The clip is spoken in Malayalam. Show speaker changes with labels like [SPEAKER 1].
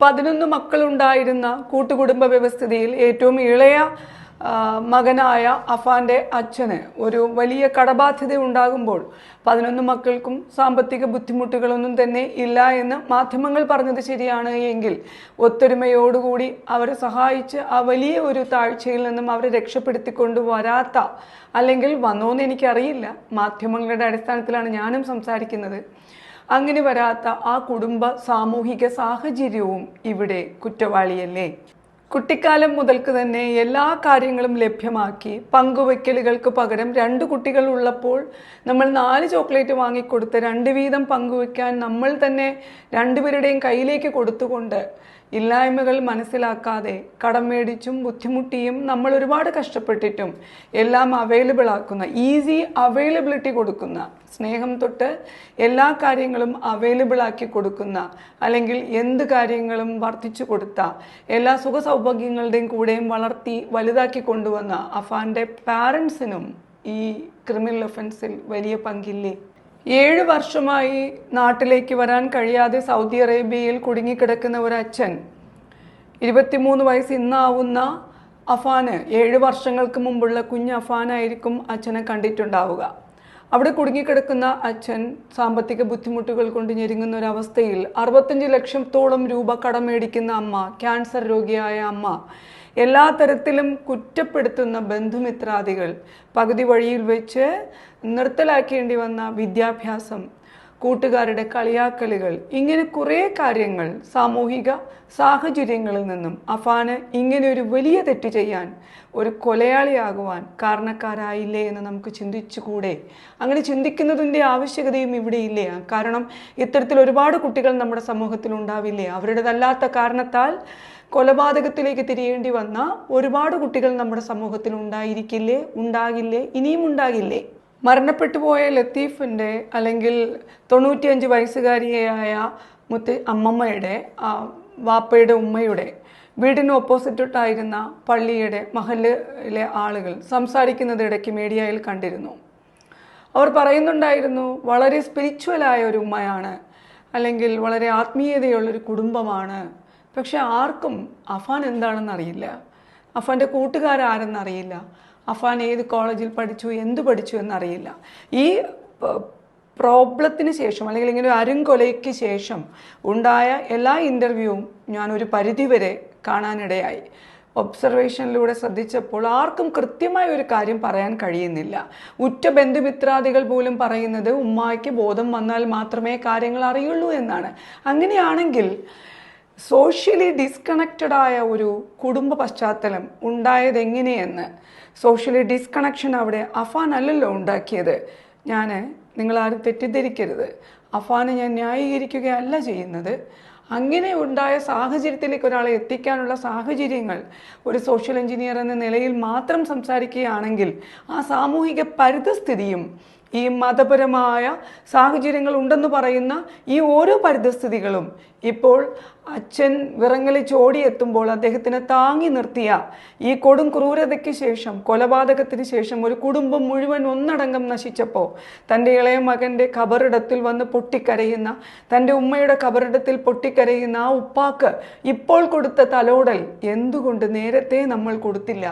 [SPEAKER 1] 11 മക്കളുണ്ടായിരുന്ന കൂട്ടുകുടുംബ വ്യവസ്ഥിതിയിൽ ഏറ്റവും ഇളയ മകനായ അഫാന്റെ അച്ഛന് ഒരു വലിയ കടബാധ്യത ഉണ്ടാകുമ്പോൾ 11 മക്കൾക്കും സാമ്പത്തിക ബുദ്ധിമുട്ടുകളൊന്നും തന്നെ ഇല്ല എന്ന് മാധ്യമങ്ങൾ പറഞ്ഞത് ശരിയാണ് എങ്കിൽ ഒത്തൊരുമയോടുകൂടി അവരെ സഹായിച്ച് ആ വലിയ ഒരു താഴ്ചയിൽ നിന്നും അവരെ രക്ഷപ്പെടുത്തിക്കൊണ്ട് വരാത്ത, അല്ലെങ്കിൽ വന്നോന്ന് എനിക്കറിയില്ല, മാധ്യമങ്ങളുടെ അടിസ്ഥാനത്തിലാണ് ഞാനും സംസാരിക്കുന്നത്, അങ്ങനെ വരാത്ത ആ കുടുംബ സാമൂഹിക സാഹചര്യവും ഇവിടെ കുറ്റവാളിയല്ലേ? കുട്ടിക്കാലം മുതൽക്ക് തന്നെ എല്ലാ കാര്യങ്ങളും ലഭ്യമാക്കി പങ്കുവയ്ക്കലുകൾക്ക് പകരം 2 കുട്ടികൾ ഉള്ളപ്പോൾ നമ്മൾ 4 ചോക്ലേറ്റ് വാങ്ങിക്കൊടുത്ത് 2 വീതം പങ്കുവയ്ക്കാൻ നമ്മൾ തന്നെ 2 പേരുടെയും കയ്യിലേക്ക് കൊടുത്തുകൊണ്ട് ഇല്ലായ്മകൾ മനസ്സിലാക്കാതെ കടം മേടിച്ചും ബുദ്ധിമുട്ടിയും നമ്മൾ ഒരുപാട് കഷ്ടപ്പെട്ടിട്ടും എല്ലാം അവൈലബിൾ ആക്കുന്ന, ഈസി അവൈലബിലിറ്റി കൊടുക്കുന്ന, സ്നേഹം തൊട്ട് എല്ലാ കാര്യങ്ങളും അവൈലബിൾ ആക്കി കൊടുക്കുന്ന, അല്ലെങ്കിൽ എന്ത് കാര്യങ്ങളും വർദ്ധിച്ചു കൊടുത്ത, എല്ലാ സുഖ സൗഭാഗ്യങ്ങളുടെയും കൂടെയും വളർത്തി വലുതാക്കി കൊണ്ടുവന്ന അഫാന്റെ പാരൻസിനും ഈ ക്രിമിനൽ ഒഫൻസിൽ വലിയ പങ്കില്ലേ? 7 വർഷമായി നാട്ടിലേക്ക് വരാൻ കഴിയാതെ സൗദി അറേബ്യയിൽ കുടുങ്ങിക്കിടക്കുന്ന ഒരു അച്ഛൻ, 23 വയസ്സ് ഇന്നാവുന്ന അഫാന് 7 വർഷങ്ങൾക്ക് മുമ്പുള്ള കുഞ്ഞ് അഫാനായിരിക്കും അച്ഛനെ കണ്ടിട്ടുണ്ടാവുക. അവിടെ കുടുങ്ങിക്കിടക്കുന്ന അച്ഛൻ സാമ്പത്തിക ബുദ്ധിമുട്ടുകൾ കൊണ്ട് ഞെരുങ്ങുന്ന ഒരവസ്ഥയിൽ 65 ലക്ഷത്തോളം രൂപ കടം മേടിക്കുന്ന അമ്മ, ക്യാൻസർ രോഗിയായ അമ്മ, എല്ലാ തരത്തിലും കുറ്റപ്പെടുത്തുന്ന ബന്ധുമിത്രാദികൾ, പകുതി വഴിയിൽ വെച്ച് നിർത്തലാക്കേണ്ടി വന്ന വിദ്യാഭ്യാസം, കൂട്ടുകാരുടെ കളിയാക്കലുകൾ, ഇങ്ങനെ കുറേ കാര്യങ്ങൾ സാമൂഹിക സാഹചര്യങ്ങളിൽ നിന്നും അഫാന് ഇങ്ങനെ ഒരു വലിയ തെറ്റ് ചെയ്യാൻ, ഒരു കൊലയാളിയാകുവാൻ കാരണക്കാരായില്ലേ എന്ന് നമുക്ക് ചിന്തിച്ചുകൂടെ? അങ്ങനെ ചിന്തിക്കുന്നതിൻ്റെ ആവശ്യകതയും ഇവിടെ ഇല്ലേ? കാരണം ഇത്തരത്തിൽ ഒരുപാട് കുട്ടികൾ നമ്മുടെ സമൂഹത്തിൽ ഉണ്ടാവില്ലേ? അവരുടേതല്ലാത്ത കാരണത്താൽ കൊലപാതകത്തിലേക്ക് തിരിയേണ്ടി വന്ന ഒരുപാട് കുട്ടികൾ നമ്മുടെ സമൂഹത്തിൽ ഉണ്ടായിരിക്കില്ലേ? ഉണ്ടാകില്ലേ? ഇനിയും ഉണ്ടാകില്ലേ? മരണപ്പെട്ടു പോയ ലത്തീഫിൻ്റെ, അല്ലെങ്കിൽ 95 വയസ്സുകാരിയായ അമ്മമ്മയുടെ വാപ്പയുടെ ഉമ്മയുടെ വീടിന് ഓപ്പോസിറ്റായിരുന്ന പള്ളിയുടെ മഹല്ലിലെ ആളുകൾ സംസാരിക്കുന്നതിടയ്ക്ക് മീഡിയയിൽ കണ്ടിരുന്നു. അവർ പറയുന്നുണ്ടായിരുന്നു, വളരെ സ്പിരിച്വലായ ഒരു ഉമ്മയാണ്, അല്ലെങ്കിൽ വളരെ ആത്മീയതയുള്ളൊരു കുടുംബമാണ്. പക്ഷെ ആർക്കും അഫാൻ എന്താണെന്ന് അറിയില്ല, അഫാൻ്റെ കൂട്ടുകാരാരെന്നറിയില്ല, അഫാൻ ഏത് കോളേജിൽ പഠിച്ചു, എന്ത് പഠിച്ചു എന്നറിയില്ല. ഈ പ്രോബ്ലത്തിന് ശേഷം, അല്ലെങ്കിൽ ഇങ്ങനെ ഒരു അരുംകൊലയ്ക്ക് ശേഷം ഉണ്ടായ എല്ലാ ഇൻ്റർവ്യൂവും ഞാൻ ഒരു പരിധിവരെ കാണാനിടയായി. ഒബ്സർവേഷനിലൂടെ ശ്രദ്ധിച്ചപ്പോൾ ആർക്കും കൃത്യമായ ഒരു കാര്യം പറയാൻ കഴിയുന്നില്ല. ഉറ്റ ബന്ധുമിത്രാദികൾ പോലും പറയുന്നത് ഉമ്മായ്ക്ക് ബോധം വന്നാൽ മാത്രമേ കാര്യങ്ങൾ അറിയുള്ളൂ എന്നാണ്. അങ്ങനെയാണെങ്കിൽ സോഷ്യലി ഡിസ്കണക്റ്റഡായ ഒരു കുടുംബ പശ്ചാത്തലം ഉണ്ടായത് എങ്ങനെയെന്ന്, സോഷ്യലി ഡിസ്കണക്ഷൻ അവിടെ അഫാൻ അല്ലല്ലോ ഉണ്ടാക്കിയത്. നിങ്ങളാരും തെറ്റിദ്ധരിക്കരുത്, അഫാനെ ഞാൻ ന്യായീകരിക്കുകയല്ല ചെയ്യുന്നത്. അങ്ങനെ ഉണ്ടായ സാഹചര്യത്തിലേക്ക് ഒരാളെ എത്തിക്കാനുള്ള സാഹചര്യങ്ങൾ ഒരു സോഷ്യൽ എഞ്ചിനീയർ എന്ന നിലയിൽ മാത്രം സംസാരിക്കുകയാണെങ്കിൽ ആ സാമൂഹിക പരിതസ്ഥിതിയും ഈ മതപരമായ സാഹചര്യങ്ങൾ ഉണ്ടെന്ന് പറയുന്ന ഈ ഓരോ പരിതസ്ഥിതികളും ഇപ്പോൾ അച്ഛൻ വിറങ്ങലിച്ച് ഓടിയെത്തുമ്പോൾ അദ്ദേഹത്തിനെ താങ്ങി നിർത്തിയ ഈ കൊടും ക്രൂരതയ്ക്ക് ശേഷം, കൊലപാതകത്തിന് ശേഷം ഒരു കുടുംബം മുഴുവൻ ഒന്നടങ്കം നശിച്ചപ്പോൾ തൻ്റെ ഇളയ മകൻ്റെ ഖബറിടത്തിൽ വന്ന് പൊട്ടിക്കരയുന്ന, തൻ്റെ ഉമ്മയുടെ ഖബറിടത്തിൽ പൊട്ടിക്കരയുന്ന ആ ഉപ്പാക്ക് ഇപ്പോൾ കൊടുത്ത തലോടൽ എന്തുകൊണ്ട് നേരത്തെ നമ്മൾ കൊടുത്തില്ല?